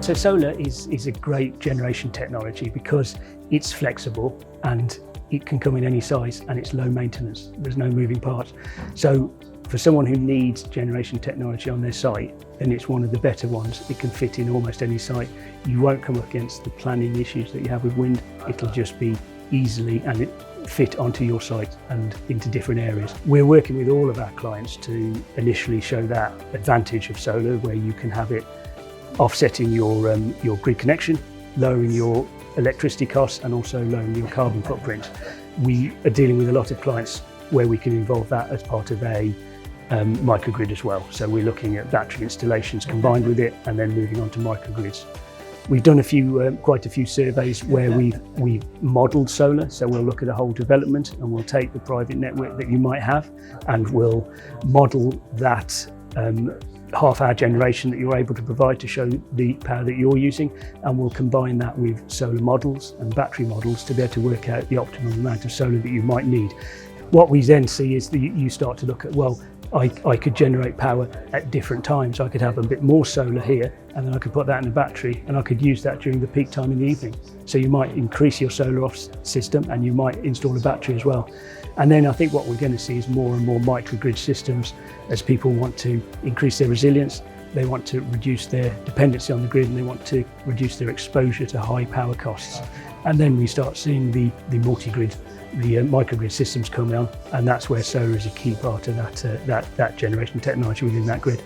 So solar is a great generation technology because it's flexible and it can come in any size and it's low maintenance. There's no moving parts. So for someone who needs generation technology on their site, then it's one of the better ones. It can fit in almost any site. You won't come up against the planning issues that you have with wind. It'll just be easily and it fit onto your site and into different areas. We're working with all of our clients to initially show that advantage of solar, where you can have it offsetting your grid connection, lowering your electricity costs and also lowering your carbon footprint. We are dealing with a lot of clients where we can involve that as part of a microgrid as well. So we're looking at battery installations combined with it and then moving on to microgrids. We've done quite a few surveys where we've modelled solar. So we'll look at a whole development and we'll take the private network that you might have and we'll model that half-hour generation that you're able to provide to show the power that you're using, and we'll combine that with solar models and battery models to be able to work out the optimum amount of solar that you might need. What we then see is that you start to look at, well, I could generate power at different times. I could have a bit more solar here and then I could put that in a battery and I could use that during the peak time in the evening. So you might increase your solar off system and you might install a battery as well. And then I think what we're going to see is more and more microgrid systems as people want to increase their resilience. They want to reduce their dependency on the grid and they want to reduce their exposure to high power costs. And then we start seeing the multi-grid, the microgrid systems come on, and that's where solar is a key part of that generation technology within that grid.